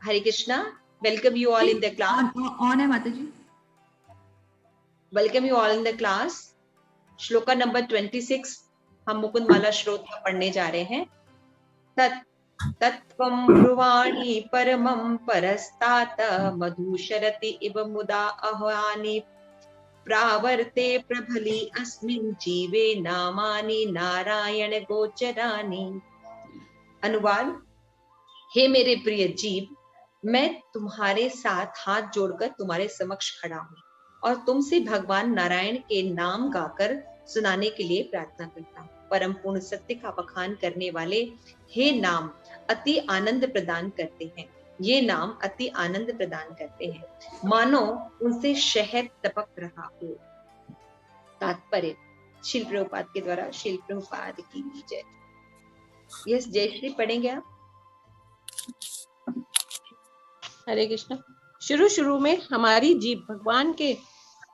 Hare Krishna. Welcome you all in the class. On है माता जी. Welcome you all in the class. Shloka number 26 हम मुकुंदमाला श्लोक पढ़ने जा रहे हैं. तत्त्वं ब्रुवाणि परमं परस्तात् मधुशरति इव मुदा अह्वानि प्रावर्ते प्रभली अस्मिन् जीवे नामानि नारायण गोचरानि. अनुवाद. हे मेरे प्रिय जीव, मैं तुम्हारे साथ हाथ जोड़कर तुम्हारे समक्ष खड़ा हूँ और तुमसे भगवान नारायण के नाम गाकर सुनाने के लिए प्रार्थना करता हूँ. परम पूर्ण सत्य का बखान करने वाले हे नाम अति आनंद प्रदान करते हैं. ये नाम अति आनंद प्रदान करते हैं, मानो उनसे शहद टपक रहा हो. तात्पर्य. शिल प्रभुपाद के द्वारा शिल प्रभुपाद की जय. यस जयश्री पढ़ेंगे आप. हरे कृष्ण. शुरू में हमारी जीभ भगवान के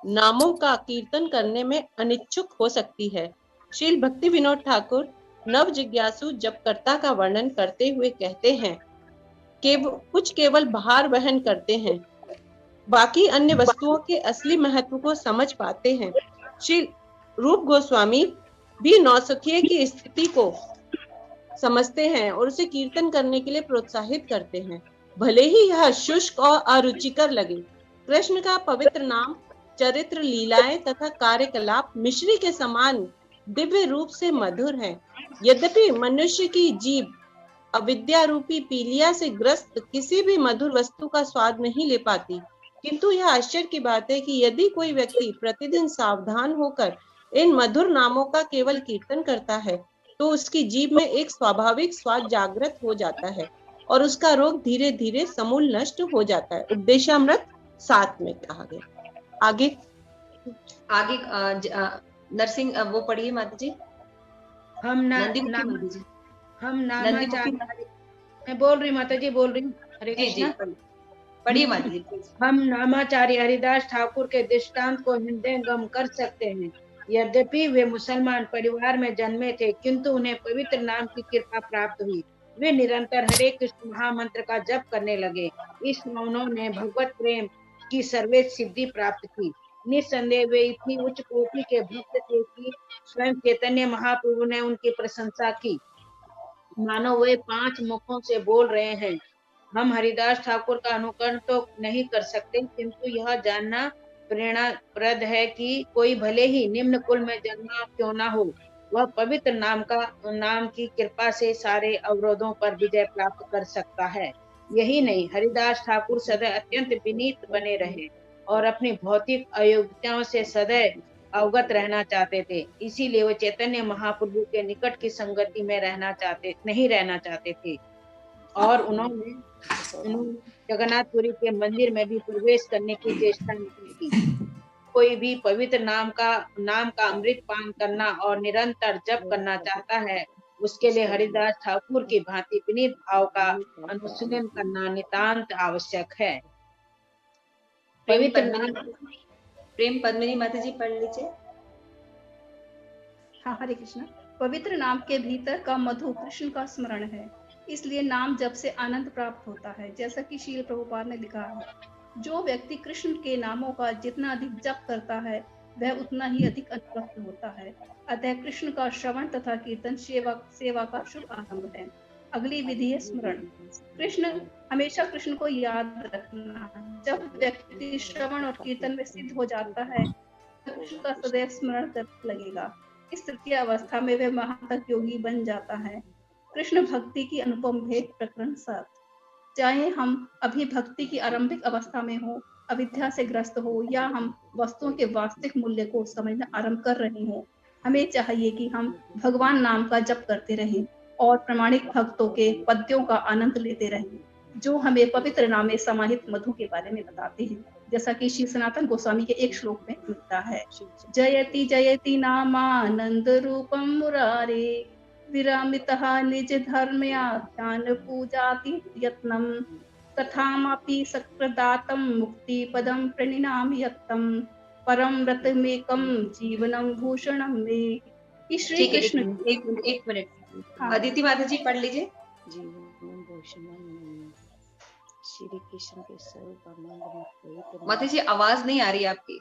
नामों का कीर्तन करने में अनिच्छुक हो सकती है. श्रील भक्ति विनोद ठाकुर नव जिज्ञासु जपकर्ता का वर्णन करते हुए कहते हैं कुछ केवल भार वहन करते हैं, बाकी अन्य वस्तुओं के असली महत्व को समझ पाते हैं. श्री रूप गोस्वामी भी नौसखिये की स्थिति को समझते हैं और उसे कीर्तन करने के लिए प्रोत्साहित करते हैं, भले ही यह शुष्क और अरुचिकर लगे. कृष्ण का पवित्र नाम, चरित्र, लीलाएं तथा कार्यकलाप मिश्री के समान दिव्य रूप से मधुर है. यद्यपि मनुष्य की जीभ अविद्या रूपी पीलिया से ग्रस्त किसी भी मधुर वस्तु का स्वाद नहीं ले पाती, किंतु यह आश्चर्य की बात है कि यदि कोई व्यक्ति प्रतिदिन सावधान होकर इन मधुर नामों का केवल कीर्तन करता है तो उसकी जीभ में एक स्वाभाविक स्वाद जागृत हो जाता है और उसका रोग धीरे धीरे समूल नष्ट हो जाता है. उपदेशामृत 7 में कहा गया. आगे नरसिंह वो पढ़िए माता जी. मैं बोल रही माता जी, बोल रही हूँ. हरे कृष्णा. पढ़िए माता जी. हम नामाचार्य हरिदास ठाकुर के दृष्टांत को हृदयंगम कर सकते हैं. यद्यपि वे मुसलमान परिवार में जन्मे थे, किंतु उन्हें पवित्र नाम की कृपा प्राप्त हुई. वे निरंतर हरे कृष्ण महामंत्र का जप करने लगे. इसमें उन्होंने भगवत प्रेम की सर्वोच्च सिद्धि प्राप्त की. निस्संदेह वे इतनी उच्च कोटि के भक्त थे कि स्वयं चैतन्य महाप्रभु ने उनकी प्रशंसा की, मानो वे 5 मुखों से बोल रहे हैं. हम हरिदास ठाकुर का अनुकरण तो नहीं कर सकते, किंतु यह जानना प्रेरणाप्रद है कि कोई भले ही निम्न कुल में जन्मा क्यों ना हो, वह पवित्र नाम की कृपा से सारे अवरोधों पर विजय प्राप्त कर सकता है. यही नहीं, हरिदास ठाकुर सदैव अत्यंत विनीत बने रहे और अपनी भौतिक अयोग्यताओं से सदैव अवगत रहना चाहते थे. इसीलिए वे चैतन्य महाप्रभु के निकट की संगति में नहीं रहना चाहते थे और उन्होंने जगन्नाथपुरी के मंदिर में भी प्रवेश करने की चेष्टा नहीं की. कोई भी पवित्र नाम का अमृत पान करना और निरंतर जप करना चाहता है, उसके लिए हरिदास ठाकुर की भांति विनीत भाव का अनुशीलन करना नितांत आवश्यक है. पवित्र नाम. प्रेम पद्मिनी माता जी पढ़ लीजिए. हाँ, हरे कृष्ण. पवित्र नाम के भीतर का मधु कृष्ण का स्मरण है, इसलिए नाम जप से आनंद प्राप्त होता है. जैसा कि श्रील प्रभुपाद ने लिखा है, जो व्यक्ति कृष्ण के नामों का जितना अधिक जप करता है वह उतना ही अधिक अनुरक्त होता है. अतः कृष्ण का श्रवण तथा कीर्तन सेवा का शुभ आरंभ है. अगली विधि है स्मरण. हमेशा कृष्ण को याद रखना. जब व्यक्ति श्रवण और कीर्तन में सिद्ध हो जाता है, कृष्ण का सदैव स्मरण करने लगेगा. इस तृतीय अवस्था में वह महातक योगी बन जाता है. कृष्ण भक्ति की अनुपम भेद प्रकरण 7. चाहे हम अभी भक्ति की आरंभिक अवस्था में हो, अविद्या से ग्रस्त हो या हम वस्तुओं के वास्तविक मूल्य को समझना आरंभ कर रहे हो, हमें चाहिए कि हम भगवान नाम का जप करते रहें और प्रामाणिक भक्तों के पद्यों का आनंद लेते रहें, जो हमें पवित्र नाम में समाहित मधु के बारे में बताते हैं. जैसा कि श्री सनातन गोस्वामी के एक श्लोक में मिलता है, जयति जयति नामानंद रूपम मुरारे विरामितः निज धर्म्याख्यान पूजाति यत्नम तथामपि सकृदातं मुक्ति पदम प्रणिनामि यत्तम परम व्रतमेकं जीवनम भूषणम मे. श्री कृष्ण. एक मिनट. अदिति माता जी पढ़ लीजिए. श्री कृष्ण के स्वरूप आनंद में पवित्र माता जी आवाज नहीं आ रही आपकी।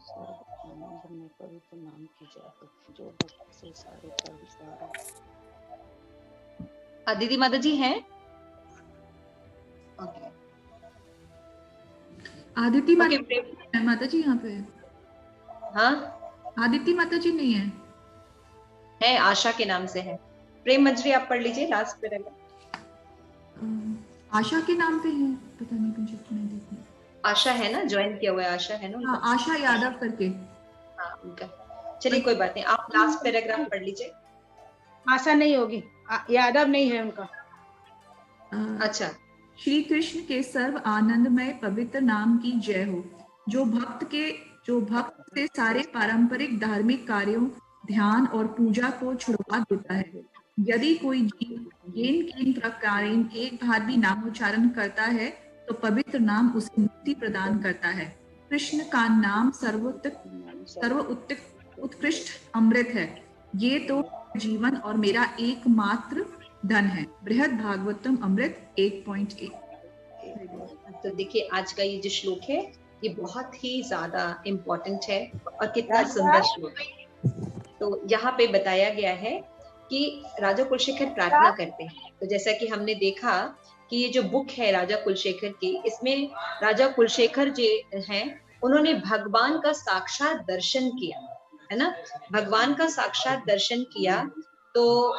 सर्व आनंद में पवित्र नाम की जाए, जो भक्त से सारे कर्म सारा। दीदी माता जी हैं? ओके आदिति ओके माता जी यहाँ पे। हाँ आदिति माता जी नहीं है। है, आशा के नाम से है। प्रेम मंजरी आप पढ़ लीजिए लास्ट पैराग्राफ। आशा के नाम पे है, पता नहीं मुझे नहीं देखी। आशा है ना, ज्वाइन किया हुआ है, आशा है ना उनका? हाँ, आशा यादव करके। हाँ उनका। चलिए कोई बात नहीं, आप लास्ट पैराग्राफ पढ़ लीजिए। आशा नहीं होगी, यादव नहीं है उनका। अच्छा। श्री कृष्ण के सर्व आनंदमय पवित्र नाम की जय हो, जो भक्त से सारे पारंपरिक धार्मिक कार्यों, ध्यान और पूजा को छुड़वा देता है। यदि कोई जीव येन प्रकारेण एक बार भी नामोच्चारण करता है तो पवित्र नाम उसे मुक्ति प्रदान करता है। कृष्ण का नाम उत्कृष्ट अमृत है। ये तो जीवन और मेरा एकमात्र धन है। बृहद भागवतम अमृत 8.8। तो देखिए आज का ये जो श्लोक है ये बहुत ही ज्यादा इम्पोर्टेंट है और कितना सुंदर श्लोक है। तो यहाँ पे बताया गया है कि राजा कुलशेखर प्रार्थना करते हैं। तो जैसा कि हमने देखा कि ये जो बुक है राजा कुलशेखर की, इसमें राजा कुलशेखर जो हैं उन्होंने भगवान का साक्षात दर्शन किया है ना, भगवान का साक्षात दर्शन किया। तो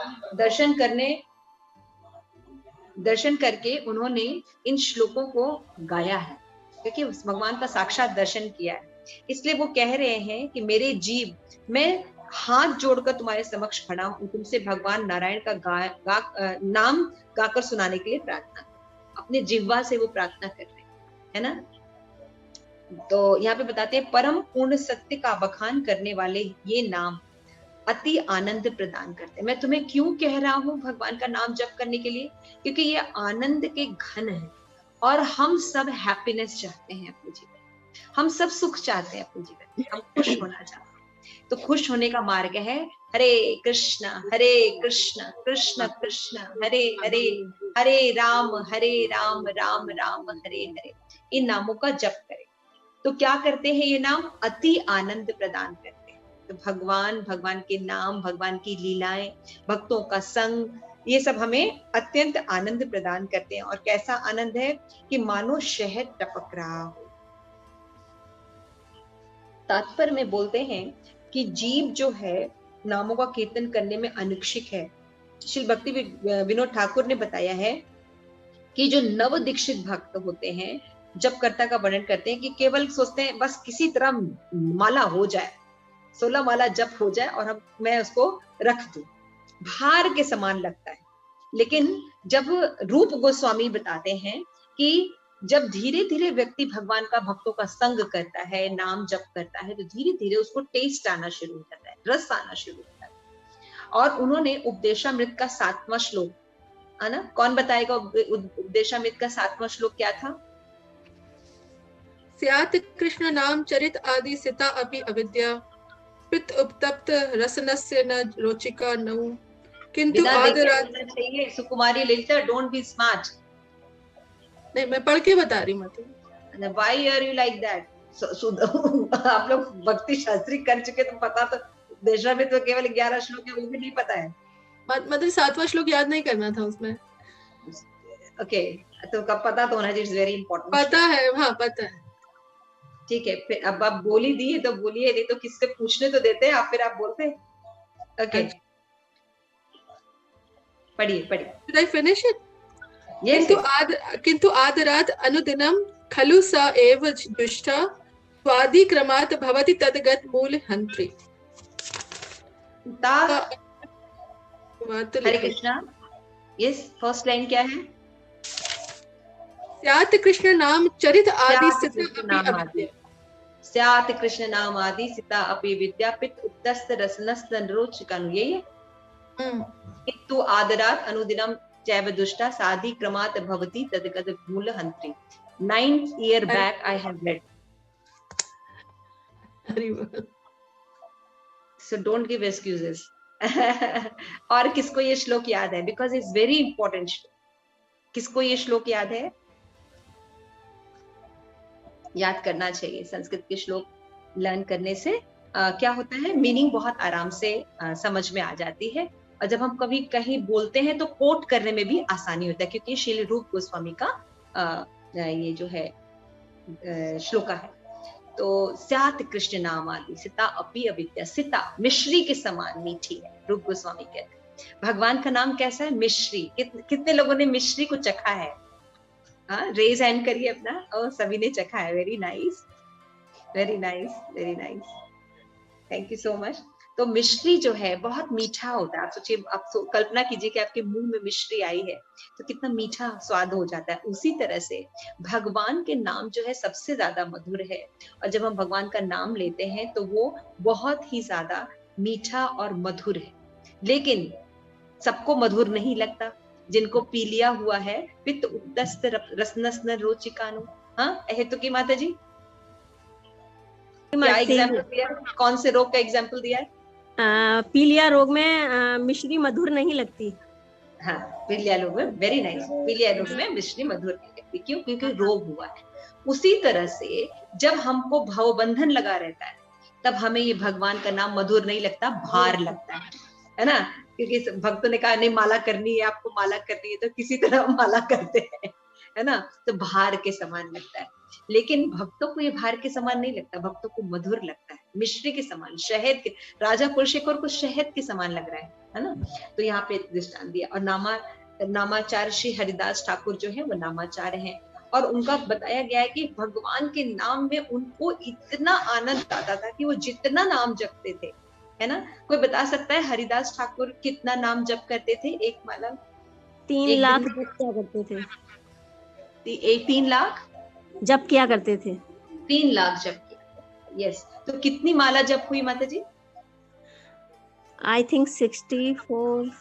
दर्शन करके उन्होंने इन श्लोकों को गाया है, क्योंकि उस भगवान का साक्षात दर्शन किया है। इसलिए वो कह रहे हैं कि मेरे जीव, मैं हाथ जोड़कर तुम्हारे समक्ष खड़ा हूं, तुमसे भगवान नारायण का नाम गाकर सुनाने के लिए प्रार्थना, अपने जिह्वा से वो प्रार्थना कर रहे हैं, है ना। तो यहाँ पे बताते हैं परम पूर्ण सत्य का बखान करने वाले ये नाम अति आनंद प्रदान करते हैं। मैं तुम्हें क्यों कह रहा हूँ भगवान का नाम जप करने के लिए, क्योंकि ये आनंद के घन है और हम सब हैप्पीनेस चाहते हैं अपने जीवन, हम सब सुख चाहते हैं अपने जीवन में, हम खुश होना चाहते हैं। तो खुश होने का मार्ग है हरे कृष्ण कृष्ण कृष्ण हरे हरे, हरे राम राम राम हरे हरे। इन नामों का जप करें। तो क्या करते हैं ये नाम? अति आनंद प्रदान करते हैं। तो भगवान के नाम, भगवान की लीलाएं, भक्तों का संग, ये सब हमें अत्यंत आनंद प्रदान करते हैं। और कैसा आनंद है कि मानो शहद टपक रहा हो। तात्पर्य में बोलते हैं कि जीव जो है नामों का कीर्तन करने में अनुक्षिक है। श्री भक्ति विनोद ठाकुर ने बताया है कि जो नव दीक्षित भक्त होते हैं जब कर्ता का वर्णन करते हैं कि केवल सोचते हैं बस किसी तरह माला हो जाए, 16 माला जप हो जाए और मैं उसको रख दूं, भार के समान लगता है। लेकिन जब रूप गोस्वामी बताते हैं कि जब धीरे धीरे व्यक्ति भगवान का भक्तों का संग करता है, नाम जप करता है, तो धीरे धीरे उसको टेस्ट आना शुरू हो जाता है, रस आना शुरू होता है। और उन्होंने उपदेशामृत का 7वां श्लोक, है ना, कौन बताएगा उपदेशामृत का 7वां श्लोक क्या था? स्यात् कृष्ण नाम चरित आदि सिता अपि अविद्या, पित्त उपतप्त रसनस्य न रोचिका नौ, किंतु आदरात्। चाहिए सुकुमारी ललिता, डोंट बी स्मार्ट। नहीं, मैं पढ़ के बता रही हूँ। मतलब Why are you like that? आप लोग भक्ति शास्त्री कर चुके तो पता, तो देशरा में तो केवल 11 श्लोक है, वो भी नहीं पता है। मतलब 7वां श्लोक याद नहीं करना था उसमें। ओके, तो कब पता तो होना चाहिए, इट्स वेरी इंपॉर्टेंट। पता है, हाँ पता है। ठीक है, फिर अब आप बोली दी है तो बोलिए, नहीं तो किससे पूछने तो देते हैं आप, फिर आप बोलते हैं। ओके, पढ़िए। Did I finish it? Yes. किंतु आदरात् अनुदिनं खलु स एव जुष्टा स्वादिक्रमात् भवति तद्गत मूल हंत्रि। हरे कृष्णा। यस, फर्स्ट लाइन क्या है? स्यात् कृष्ण नाम चरित आदि स्यात् कृष्ण नाम आदि सिता अपि विद्या, पित्त उपतस्त रसनस्त रोचकन। यही है। किंतु आदरात् अनुदिनं चैव दुष्टा साधि क्रमात् भवति तद्गत मूल हंत्रि। 9th year back I have read. So don't give excuses. और किसको ये श्लोक याद है? बिकॉज इट्स वेरी इंपॉर्टेंट श्लोक। किसको ये श्लोक याद है? याद करना चाहिए। संस्कृत के श्लोक लर्न करने से क्या होता है, मीनिंग बहुत आराम से समझ में आ जाती है, और जब हम कभी कहीं बोलते हैं तो कोट करने में भी आसानी होता है, क्योंकि श्रील रूप गोस्वामी का ये जो है श्लोका है। तो स्यात कृष्ण नाम आदि सिता अपि अविद्या, सिता मिश्री के समान मीठी है, रूप गोस्वामी कहते हैं। भगवान का नाम कैसा है? मिश्री। कितने लोगों ने मिश्री को चखा है? हाँ, रेज हैंड करिए अपना। और सभी ने चखा है। Very nice, very nice, very nice, thank you so much. तो मिश्री जो है बहुत मीठा होता है। आप सोचिए, आप कल्पना कीजिए कि आपके मुंह में मिश्री आई है तो कितना मीठा स्वाद हो जाता है। उसी तरह से भगवान के नाम जो है सबसे ज्यादा मधुर है, और जब हम भगवान का नाम लेते हैं तो वो बहुत ही ज्यादा मीठा और मधुर है। लेकिन सबको मधुर नहीं लगता। जिनको पी लिया हुआ है, पित्त उदस्त रसनस्न रोचिकानु। हाँ, तो की माता जी क्या एग्जाम्पल दिया? कौन से रोग का एग्जाम्पल दिया है? पीलिया रोग में मिश्री मधुर नहीं लगती। हाँ, पीलिया रोग में, वेरी नाइस, पीलिया रोग में मिश्री मधुर नहीं लगती। क्यों? क्योंकि रोग हुआ है। उसी तरह से जब हमको भवबंधन लगा रहता है तब हमें ये भगवान का नाम मधुर नहीं लगता, भार लगता है ना? क्योंकि भक्तों ने कहा नहीं माला करनी है, आपको माला करनी है, तो किसी तरह माला करते हैं, है ना? तो भार के समान लगता है। लेकिन भक्तों को ये भार के समान नहीं लगता, भक्तों को मधुर लगता है, मिश्री के समान, शहद के। राजा कुलशेखर को शहद के समान लग रहा है ना? तो यहाँ पे दृष्टांत दिया। और नामाचार्य श्री हरिदास ठाकुर जो है वो नामाचार्य हैं, और उनका बताया गया है कि भगवान के नाम में उनको इतना आनंद आता था कि वो जितना नाम जपते थे, है ना? कोई बता सकता है हरिदास ठाकुर कितना नाम जप करते थे? एक माला 3 लाख जप क्या करते थे? 3 लाख जप किया करते थे। 3 लाख जप किया। यस, तो कितनी माला जप हुई माता जी? आई थिंक 64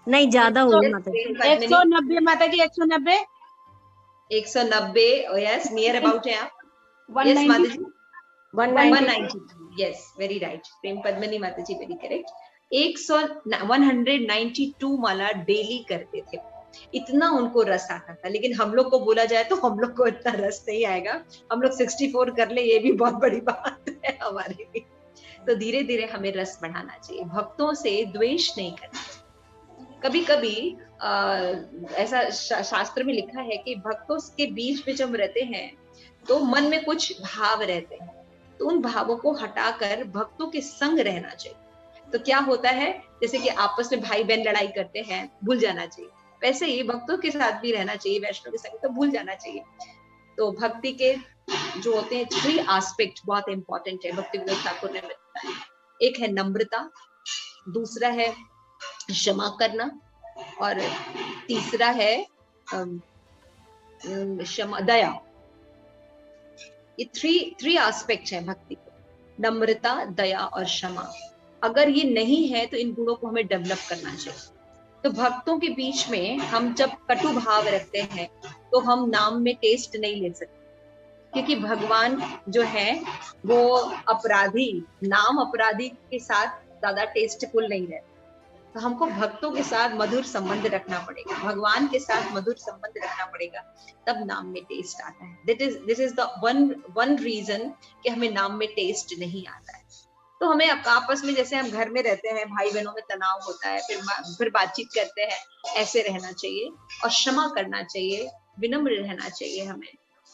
नहीं, ज्यादा हुई माता जी। 190 माता जी, 190। 190, यस, नियर अबाउट है आप। यस माता जी, 192। Yes, very right. Prem Padmini माता जी, वेरी करेक्ट। 192 माला डेली करते थे। इतना उनको रस आता था। लेकिन हम लोग को बोला जाए तो हम लोग को इतना रस नहीं आएगा। हम लोग 64 कर ले, ये भी बहुत बड़ी बात है हमारे लिए। तो धीरे धीरे हमें रस बढ़ाना चाहिए, भक्तों से द्वेष नहीं करना। कभी कभी ऐसा शास्त्र में लिखा है कि भक्तों के बीच में जब रहते हैं तो मन में कुछ भाव रहते हैं, तो उन भावों को हटाकर भक्तों के संग रहना चाहिए। तो क्या होता है, जैसे कि आपस में भाई बहन लड़ाई करते हैं, भूल जाना चाहिए। वैसे ही भक्तों के साथ भी रहना चाहिए, वैष्णव के संग तो भूल जाना चाहिए। तो भक्ति के जो होते हैं 3 एस्पेक्ट बहुत इंपॉर्टेंट है, भक्ति विनोद ठाकुर ने बताया। एक है नम्रता, दूसरा है क्षमा करना, और तीसरा है क्षमा, दया। ये 3 एस्पेक्ट है भक्ति के, नम्रता, दया और क्षमा। अगर ये नहीं है तो इन गुणों को हमें डेवलप करना चाहिए। तो भक्तों के बीच में हम जब कटु भाव रखते हैं तो हम नाम में टेस्ट नहीं ले सकते, क्योंकि भगवान जो है वो अपराधी, नाम अपराधी के साथ ज्यादा टेस्टफुल नहीं रहता। तो हमको भक्तों के साथ मधुर संबंध रखना पड़ेगा, भगवान के साथ मधुर संबंध रखना पड़ेगा, तब नाम में टेस्ट आता है। This is the one reason कि हमें नाम में टेस्ट नहीं आता है। तो हमें आपस में, जैसे हम घर में रहते हैं, भाई बहनों में तनाव होता है, फिर बातचीत करते हैं, ऐसे रहना चाहिए और क्षमा करना चाहिए, विनम्र रहना चाहिए हमें,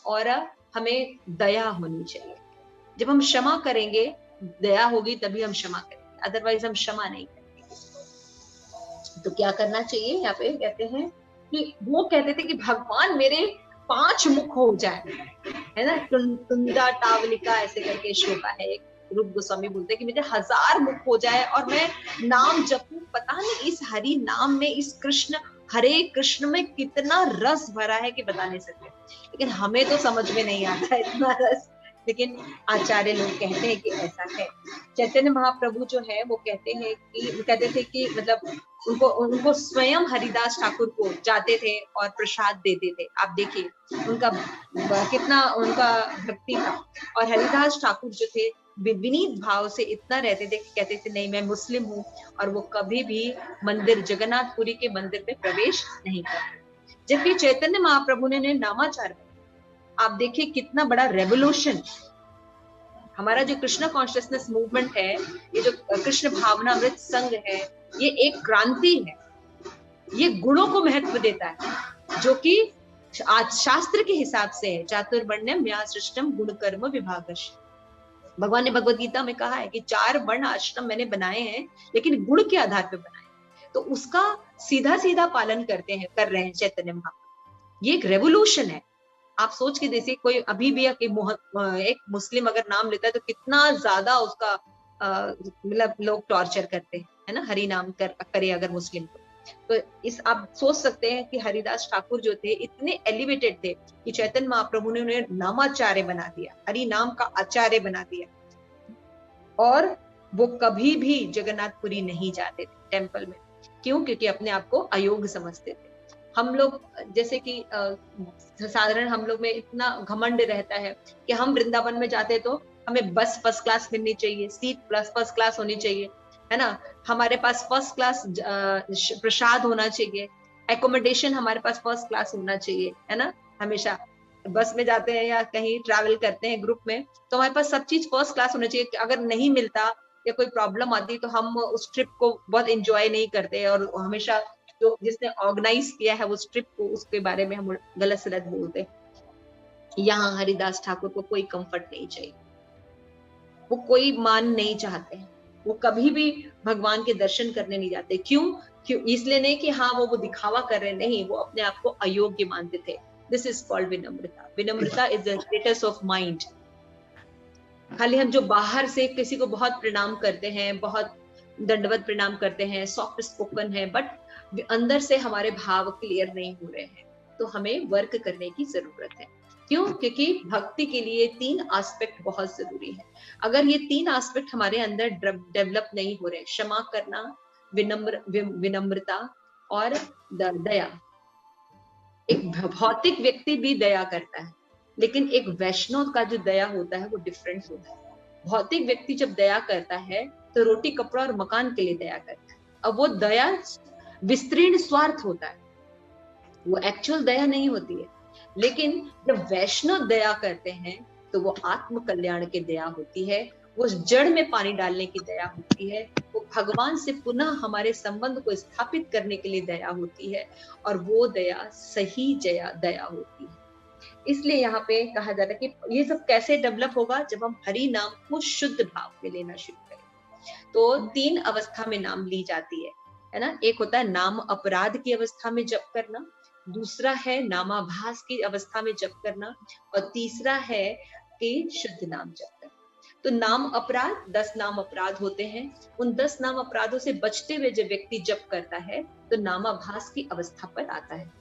और हमें दया होनी चाहिए। जब हम क्षमा करेंगे, दया होगी, तभी हम क्षमा करेंगे, अदरवाइज हम क्षमा नहीं करेंगे। तो क्या करना चाहिए? यहाँ पे कहते हैं कि वो कहते थे कि भगवान मेरे 5 मुख हो जाए, है ना? तुंदा टावलिका ऐसे करके श्लोका है एक, रूप गोस्वामी बोलते हैं कि मुझे 1000 मुख हो जाए और मैं नाम जपूं। पता नहीं इस हरि नाम में, इस कृष्ण, हरे कृष्ण में कितना रस भरा है कि बता नहीं सकते। लेकिन हमें तो समझ में नहीं आता इतना रस, लेकिन आचार्य लोग कहते हैं कि ऐसा है। चैतन्य महाप्रभु जो है वो कहते थे कि मतलब उनको स्वयं हरिदास ठाकुर को जाते थे और प्रसाद देते थे। आप देखिए उनका कितना उनका भक्ति था। और हरिदास ठाकुर जो थे विनीत भाव से इतना रहते थे कि कहते थे नहीं मैं मुस्लिम हूँ, और वो कभी भी मंदिर जगन्नाथपुरी के मंदिर में प्रवेश नहीं करते। जबकि चैतन्य महाप्रभु ने नामाचार, आप देखिए कितना बड़ा रेवोल्यूशन। हमारा जो कृष्ण कॉन्शियसनेस मूवमेंट है, ये जो कृष्ण भावना अमृत संघ है, ये एक क्रांति है। ये गुणों को महत्व देता है, जो कि आज शास्त्र के हिसाब से है, चातुर्वर्ण्यम मया सृष्टम गुण कर्म विभागश। भगवान ने भगवत गीता में कहा है कि 4 वर्ण आश्रम मैंने बनाए हैं, लेकिन गुण के आधार पर बनाए। तो उसका सीधा सीधा पालन कर रहे हैं चैतन्य महाप्रभु। ये एक रेवोल्यूशन है। आप सोच के देखिए, कोई अभी भी एक मुस्लिम अगर नाम लेता है तो कितना ज्यादा उसका मतलब लोग टॉर्चर करते हैं, है ना, हरि नाम करे अगर मुस्लिम को। तो इस आप सोच सकते हैं कि हरिदास ठाकुर जो थे इतने एलिवेटेड थे कि चैतन्य महाप्रभु ने उन्हें नामाचार्य बना दिया, हरि नाम का आचार्य बना दिया, और वो कभी भी जगन्नाथपुरी नहीं जाते थे टेम्पल में। क्यों? क्योंकि अपने आप को अयोग्य समझते थे। हम लोग जैसे कि साधारण हम लोग में इतना घमंड रहता है कि हम वृंदावन में जाते तो हमें बस फर्स्ट क्लास मिलनी चाहिए, सीट प्लस फर्स्ट क्लास होनी चाहिए, है ना, हमारे पास फर्स्ट क्लास प्रसाद होना चाहिए, एकोमोडेशन हमारे पास फर्स्ट क्लास होना चाहिए, है ना। हमेशा बस में जाते हैं या कहीं ट्रैवल करते हैं ग्रुप में, तो हमारे पास सब चीज फर्स्ट क्लास होना चाहिए। अगर नहीं मिलता या कोई प्रॉब्लम आती तो हम उस ट्रिप को बहुत एंजॉय नहीं करते, और हमेशा जो जिसने ऑर्गेनाइज किया है उस ट्रिप को, उसके बारे में हम गलत सलत बोलते। यहाँ हरिदास ठाकुर को कोई कंफर्ट नहीं चाहिए, वो कोई मान नहीं चाहते हैं, वो कभी भी भगवान के दर्शन करने नहीं जाते। क्यों? इसलिए नहीं कि हाँ वो दिखावा कर रहे, नहीं, वो अपने आप को अयोग्य मानते थे। दिस इज कॉल्ड विनम्रता। विनम्रता is the status of mind. खाली हम जो बाहर से किसी को बहुत प्रणाम करते हैं, बहुत दंडवत प्रणाम करते हैं, सॉफ्ट स्पोकन है, बट अंदर से हमारे भाव क्लियर नहीं हो रहे हैं, तो हमें वर्क करने की जरूरत है। क्यों? क्योंकि भक्ति के लिए 3 एस्पेक्ट बहुत जरूरी है। अगर ये 3 एस्पेक्ट हमारे अंदर डेवलप नहीं हो रहे, क्षमा करना, विनम्रता और दया। एक भौतिक व्यक्ति भी दया करता है, लेकिन एक वैष्णव का जो दया होता है वो डिफरेंट होता है। भौतिक व्यक्ति जब दया करता है तो रोटी कपड़ा और मकान के लिए दया करता है। अब वो दया विस्तीर्ण स्वार्थ होता है, वो एक्चुअल दया नहीं होती है। लेकिन जब वैष्णव दया करते हैं तो वो आत्म कल्याण की दया होती है, वो जड़ में पानी डालने की दया होती है, वो भगवान से पुनः हमारे संबंध को स्थापित करने के लिए दया होती है, और वो दया सही दया होती है। इसलिए यहाँ पे कहा जाता है कि ये सब कैसे डेवलप होगा, जब हम हरि नाम को शुद्ध भाव में लेना शुरू करें। तो 3 अवस्था में नाम ली जाती है ना। एक होता है नाम अपराध की अवस्था में जप करना, दूसरा है नामाभास की अवस्था में जप करना, और तीसरा है कि शुद्ध नाम जप करना। तो नाम अपराध 10 नाम अपराध होते हैं। उन 10 नाम अपराधों से बचते हुए जब व्यक्ति जप करता है तो नामाभास की अवस्था पर आता है।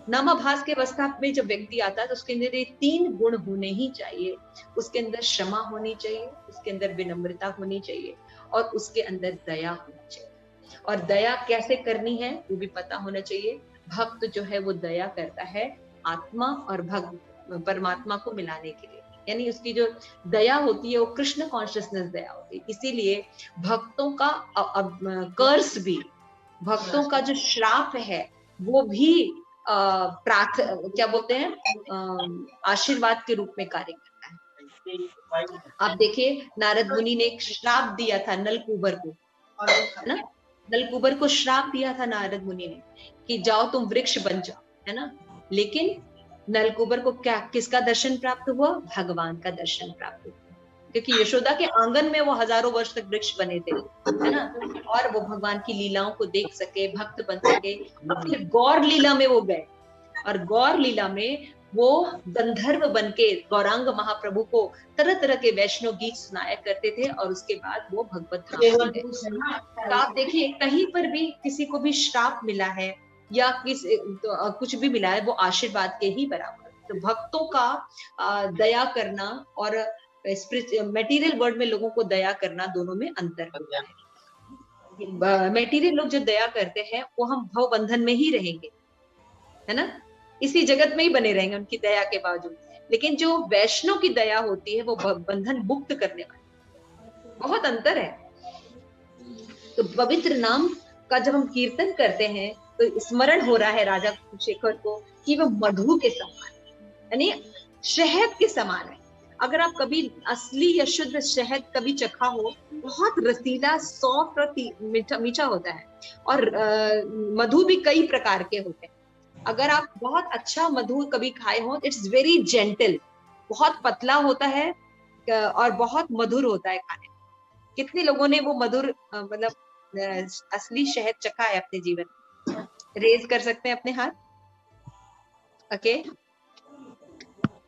नामाभास की अवस्था में जब व्यक्ति आता है तो उसके अंदर ये 3 गुण होने ही चाहिए। उसके अंदर क्षमा होनी चाहिए, उसके अंदर विनम्रता होनी चाहिए, और उसके अंदर दया होनी चाहिए। और दया कैसे करनी है वो भी पता होना चाहिए। भक्त जो है वो दया करता है आत्मा और परमात्मा को मिलाने के लिए, यानी उसकी जो दया होती है वो कृष्ण कॉन्शियसनेस दया होती है। इसीलिए भक्तों का कर्स भी, भक्तों का जो श्राप है वो भी क्या बोलते हैं, आशीर्वाद के रूप में कार्य करता है। आप देखिए नारद मुनि ने एक श्राप दिया था नलकूबर को, है ना, नलकूबर को श्राप दिया था नारद मुनि ने कि जाओ तुम वृक्ष बन जाओ, है ना। लेकिन नलकूबर को किसका दर्शन प्राप्त हुआ? भगवान का दर्शन प्राप्त हुआ, क्योंकि यशोदा के आंगन में वो हजारों वर्ष तक वृक्ष बने थे, है ना, और वो भगवान की लीलाओं को देख सके, भक्त बन सके। फिर गौर लीला में वो गए, और गौर लीला में वो गंधर्व बनके गौरांग महाप्रभु को तरह तरह के वैष्णव गीत सुनाया करते थे, और उसके बाद वो भगवत धाम गए। तो आप देखिए कहीं पर भी किसी को भी श्राप मिला है या कुछ भी मिला है, वो आशीर्वाद के ही बराबर। तो भक्तों का दया करना और मटेरियल वर्ल्ड में लोगों को दया करना, दोनों में अंतर होता है। मटेरियल लोग जो दया करते हैं वो हम भव बंधन में ही रहेंगे, है ना, इसी जगत में ही बने रहेंगे उनकी दया के बावजूद। लेकिन जो वैष्णव की दया होती है वो बंधन मुक्त करने वाली, बहुत अंतर है। तो पवित्र नाम का जब हम कीर्तन करते हैं तो स्मरण हो रहा है राजा कुलशेखर को कि वो मधु के समान, यानी शहद के समान है। अगर आप कभी असली या शुद्ध शहद कभी चखा हो, बहुत रसीला, सॉफ्ट और मीठा मीठा होता है। और मधु भी कई प्रकार के होते हैं। अगर आप बहुत अच्छा मधु कभी खाए हो, इट्स वेरी जेंटल, बहुत पतला होता है और बहुत मधुर होता है खाने में। कितने लोगों ने वो मधुर मतलब असली शहद चखा है अपने जीवन में? रेज कर सकते हैं अपने हाथ। ओके,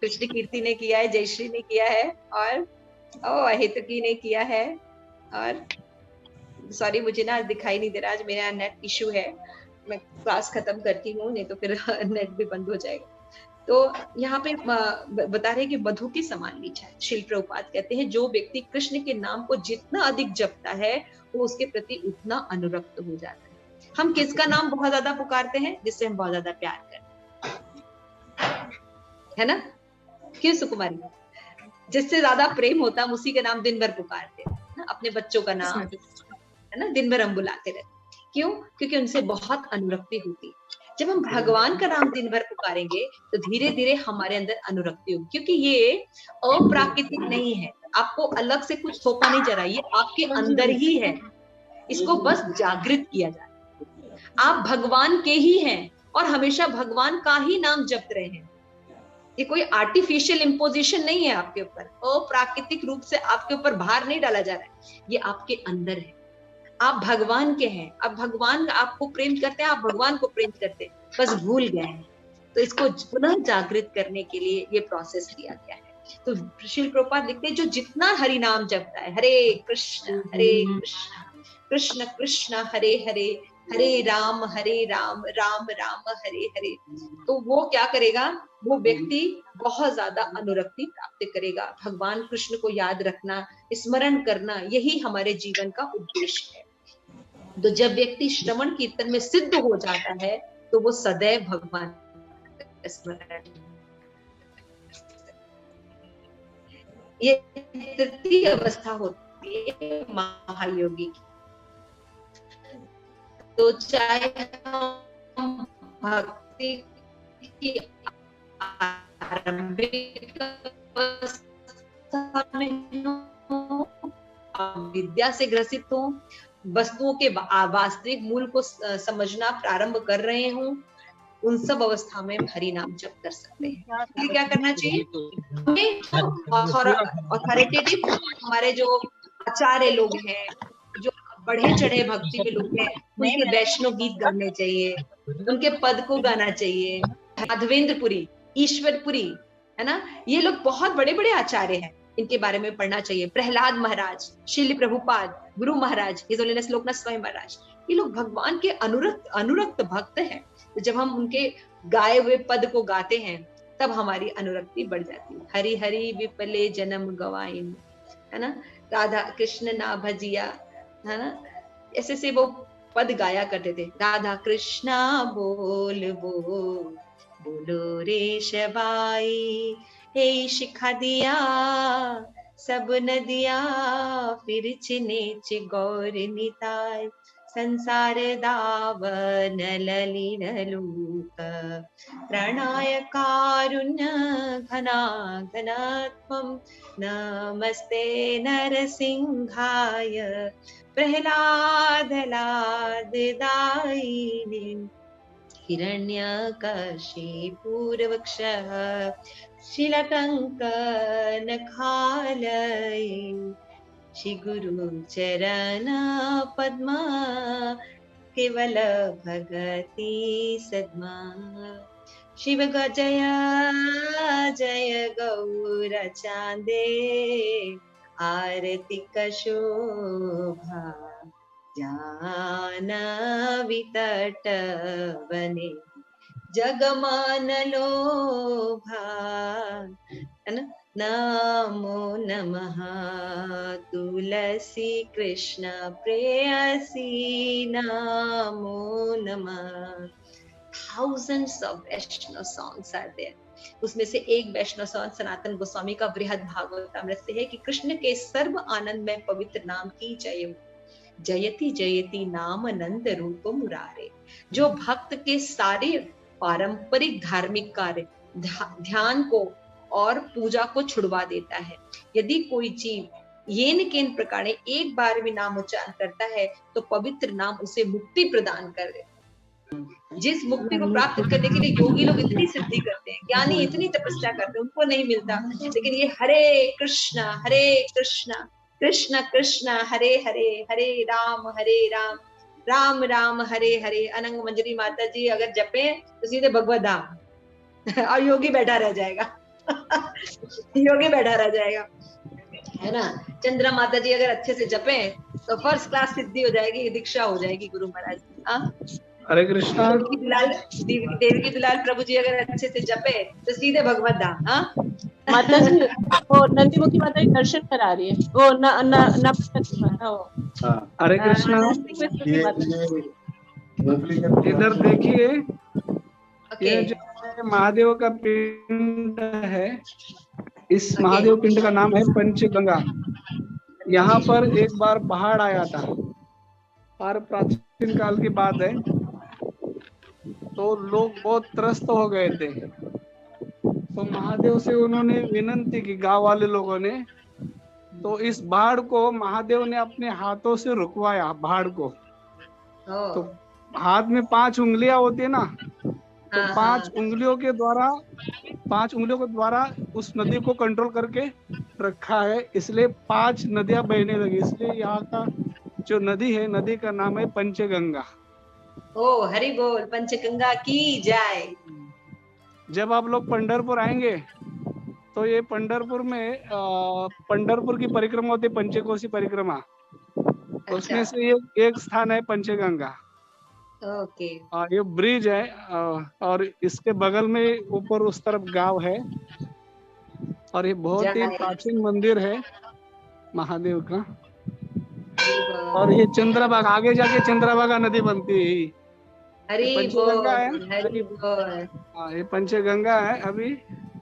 कृष्ण कीर्ति ने किया है, जयश्री ने किया है, और अहितकी ने किया है। और सॉरी, मुझे ना दिखाई नहीं दे रहा, आज मेरा नेट इशू है। मैं क्लास खत्म करती हूँ, नहीं तो फिर नेट भी बंद हो जाएगा। तो यहाँ पे बता रहे हैं कि मधु के समान मीठा है। श्रील प्रभुपाद कहते हैं जो व्यक्ति कृष्ण के नाम को जितना अधिक जपता है वो उसके प्रति उतना अनुरक्त हो जाता है। हम किसका नाम बहुत ज्यादा पुकारते हैं? जिससे हम बहुत ज्यादा प्यार करते हैं, है ना? क्यों सुकुमारी? जिससे ज्यादा प्रेम होता है उसी का नाम दिन भर पुकारते हैं ना। अपने बच्चों का नाम है ना, दिन भर हम बुलाते रहते। क्यों? क्योंकि उनसे बहुत अनुरक्ति होती है। जब हम भगवान का नाम दिन भर पुकारेंगे तो धीरे धीरे हमारे अंदर अनुरक्ति होगी, क्योंकि ये अप्राकृतिक नहीं है, आपको अलग से कुछ थोपा नहीं जा रहा, ये आपके अंदर ही है। इसको बस जागृत किया जाए। आप भगवान के ही हैं और हमेशा भगवान का ही नाम जप रहे हैं। ये कोई आर्टिफिशियल इम्पोजिशन नहीं है आपके ऊपर, अप्राकृतिक रूप से आपके ऊपर भार नहीं डाला जा रहा है, ये आपके अंदर है। आप भगवान के हैं, अब भगवान आपको प्रेम करते हैं, आप भगवान को प्रेम करते हैं, बस भूल गए हैं। तो इसको पुनः जागृत करने के लिए ये प्रोसेस किया गया है। तो श्रील प्रभुपाद लिखते हैं जो जितना हरि नाम जपता है, हरे कृष्ण कृष्ण कृष्ण हरे हरे, हरे राम राम राम हरे हरे, तो वो क्या करेगा? वो व्यक्ति बहुत ज्यादा अनुरक्ति प्राप्त करेगा। भगवान कृष्ण को याद रखना, स्मरण करना, यही हमारे जीवन का उद्देश्य है। तो जब व्यक्ति श्रवण कीर्तन में सिद्ध हो जाता है तो वो सदैव भगवान का स्मरण, ये तृतीय अवस्था होती है महायोगी की। तो चाहे हम भक्ति की आरंभिक अवस्था में हो, विद्या से ग्रसित हो, वस्तुओं के वास्तविक मूल को समझना प्रारंभ कर रहे हो, उन सब अवस्था में हरि नाम जप कर सकते हैं। ये क्या करना चाहिए? अथॉरिटेटिव हमारे जो आचार्य लोग हैं, जो बढ़े चढ़े भक्ति में लोग हैं, उनके वैष्णव गीत गाने चाहिए, उनके पद को गाना चाहिए। राघवेंद्रपुरी, ईश्वरपुरी, है ना, ये लोग बहुत बड़े बड़े आचार्य हैं, इनके बारे में पढ़ना चाहिए। प्रहलाद महाराज, श्रील प्रभुपाद, गुरु महाराज, हिज होलीनेस लोकनाथ स्वामी महाराज, ये लोग भगवान के अनुरक्त भक्त हैं। तो जब हम उनके गाए हुए पद को गाते हैं तब हमारी अनुरक्ति बढ़ जाती है। हरि हरि विपले जन्म गवाइन, है ना, राधा कृष्ण ना भजिया, है ना, ऐसे से वो पद गाया करते थे। राधा कृष्णा बोल बोल, बोलो रे शबाई, हे शिखा दिया सब नदिया, फिर चिनेच गौर निताय, संसार दावन ललिन लूक, प्रणाय कारुण्य घना घनत्वं, नमस्ते नरसिंहाय प्रह्लाद लाददायिने, हिरण्यकशिपूर्वक्षः शिलकङ्कनखालये, श्री गुरु चरण पद्मा, केवल भगति सद्मा, शिव जय जय गौर चांदे, आरती का शोभा जानवी तट बने, जगमान लोभा, है ना। नमो नमः तुलसी कृष्ण प्रेयसी, नमो नमः। Thousands of Vaishnava songs are there. उसमें से एक वैष्णव संत सनातन गोस्वामी का बृहद भागवतामृत से है कि कृष्ण के सर्व आनंद में पवित्र नाम की जय हो। जयति जयति नाम नंद रूप मुरारे। जो भक्त के सारे पारंपरिक धार्मिक कार्य, ध्यान को और पूजा को छुड़वा देता है। यदि कोई जीव येन केन प्रकार एक बार भी नाम उच्चारण करता है तो पवित्र नाम उसे मुक्ति प्रदान कर देता है। जिस मुक्ति को प्राप्त करने के लिए योगी लोग इतनी सिद्धि करते हैं, ज्ञानी इतनी तपस्या करते हैं, उनको नहीं मिलता। लेकिन ये हरे कृष्णा कृष्ण कृष्ण हरे हरे, हरे राम राम राम हरे हरे। अनंग मंजरी माता जी अगर जपे तो सीधे भगवत धाम और योगी बैठा रह जाएगा योगी बैठा रह जाएगा, है ना। चंद्रा माता जी अगर अच्छे से जपे तो फर्स्ट क्लास सिद्धि हो जाएगी, दीक्षा हो जाएगी गुरु महाराज की। हरे कृष्णा। देवकी दुलाल प्रभु जी अगर अच्छे से जपे तो सीधे भगवत धाम। माता जी वो नंदीमुखी माता जी दर्शन करा रही है, वो हरे कृष्णा। इधर देखिए, ये जो महादेव का पिंड है, इस महादेव पिंड का नाम है पंचगंगा। यहाँ पर एक बार बाढ़ आया था और प्राचीन काल की बात है, तो लोग बहुत त्रस्त हो गए थे। तो महादेव से उन्होंने विनती की, गांव वाले लोगों ने, तो इस बाढ़ को महादेव ने अपने हाथों से रुकवाया, बाढ़ को। तो हाथ में 5 उंगलियां होती है ना, तो 5 उंगलियों के द्वारा उस नदी को कंट्रोल करके रखा है, इसलिए 5 नदियां बहने लगी। इसलिए यहाँ का जो नदी है, नदी का नाम है पंचगंगा। ओ हरि बोल, पंचगंगा की जय। जब आप लोग पंढरपुर आएंगे तो ये पंढरपुर में पंढरपुर की परिक्रमा होती है, पंचकोशी परिक्रमा। उसमें से एक स्थान है पंचगंगा। ओके। ये ब्रिज है और इसके बगल में ऊपर उस तरफ गांव है, और ये बहुत ही प्राचीन मंदिर है महादेव का। और ये चंद्रभागा, आगे जाके चंद्रभागा नदी बनती है। पंचगंगा है, ये पंचगंगा है अभी,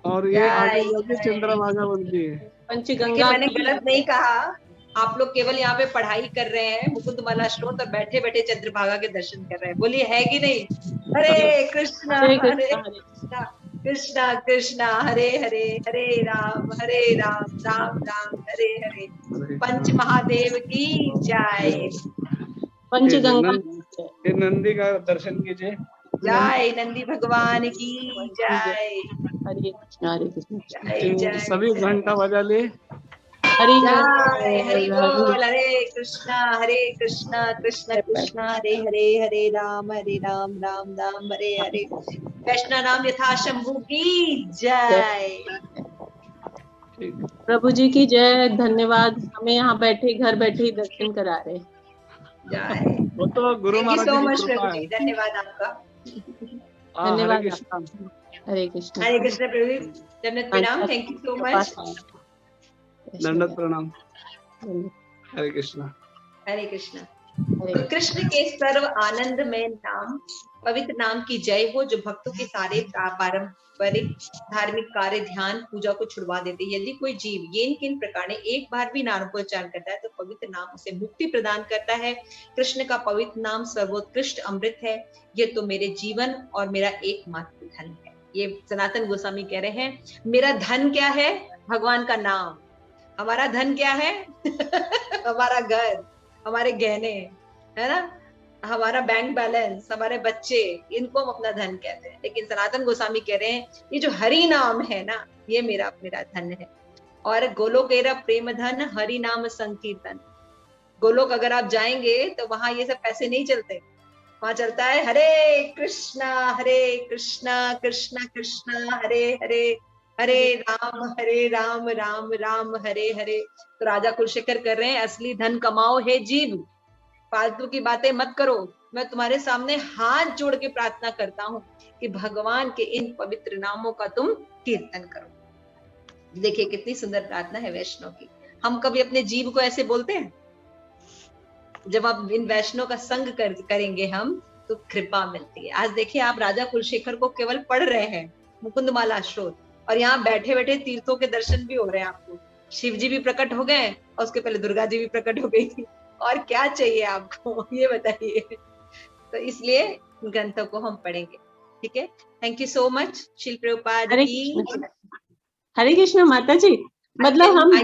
और ये आगे जाके चंद्रभागा बनती है। पंचगंगा मैंने गलत नहीं कहा, आप लोग केवल यहाँ पे पढ़ाई कर रहे हैं मुकुंदमाला श्लोक और बैठे बैठे चंद्रभागा के दर्शन कर रहे हैं। बोलिए है कि नहीं? हरे कृष्णा कृष्णा कृष्णा हरे हरे, हरे राम राम राम हरे हरे। पंच महादेव की जय। पंचगंगा। ये नंदी का दर्शन कीजिए। जय नंदी भगवान की जय। हरे कृष्ण। सभी घंटा बजा ले। हरि बोल, हरे कृष्णा कृष्ण कृष्ण हरे हरे, हरे राम राम राम हरे हरे। वैष्णव नाम यथा शंभु की जय। प्रभु जी की जय। धन्यवाद, हमें यहाँ बैठे घर बैठे ही दर्शन करा रहे। जय। वो तो गुरु महाराज की कृपा है। धन्यवाद आपका। धन्यवाद। हरे कृष्ण प्रभु जी, दंडवत प्रणाम। Thank you so much. दंडवत प्रणाम। हरे कृष्णा। हरे कृष्णा। कृष्ण के सर्व आनंदमय नाम, पवित्र नाम की जय हो, जो भक्तों के सारे पारंपरिक धार्मिक कार्य, ध्यान, पूजा को छुड़वा देते। यदि कोई जीव येन किन प्रकार ने एक बार भी नाम को उच्चारण करता है तो पवित्र नाम उसे मुक्ति प्रदान करता है। कृष्ण का पवित्र नाम सर्वोत्कृष्ट अमृत है, ये तो मेरे जीवन और मेरा एकमात्र धन है। ये सनातन गोस्वामी कह रहे हैं, मेरा धन क्या है? भगवान का नाम। हमारा धन क्या है? हमारा घर, हमारे गहने, है ना, हमारा बैंक बैलेंस, हमारे बच्चे, इनको हम अपना धन कहते हैं। लेकिन सनातन गोस्वामी कह रहे हैं, ये जो हरि नाम है ना, ये मेरा धन है। और गोलोकेरा प्रेम धन हरि नाम संकीर्तन। गोलोक अगर आप जाएंगे तो वहां ये सब पैसे नहीं चलते, वहां चलता है हरे कृष्णा कृष्णा कृष्णा हरे हरे, हरे राम राम हरे हरे। तो राजा कुलशेखर कर रहे हैं, असली धन कमाओ हे जीव, फालतू की बातें मत करो। मैं तुम्हारे सामने हाथ जोड़ के प्रार्थना करता हूँ कि भगवान के इन पवित्र नामों का तुम कीर्तन करो। देखिए कितनी सुंदर प्रार्थना है वैष्णव की। हम कभी अपने जीव को ऐसे बोलते हैं? जब आप इन वैष्णव का संग करेंगे हम, तो कृपा मिलती है। आज देखिए, आप राजा कुलशेखर को केवल पढ़ रहे हैं, मुकुंदमाला स्रोत, और यहाँ बैठे बैठे तीर्थों के दर्शन भी हो रहे हैं आपको। शिव जी भी प्रकट हो गए और उसके पहले दुर्गा जी भी प्रकट हो गई। और क्या चाहिए आपको, ये बताइए। तो इसलिए ग्रंथों को हम पढ़ेंगे। ठीक है, थैंक यू सो मच। शिल प्रभुपाद हरे की कृष्ण। हरे कृष्ण माता जी, मतलब हम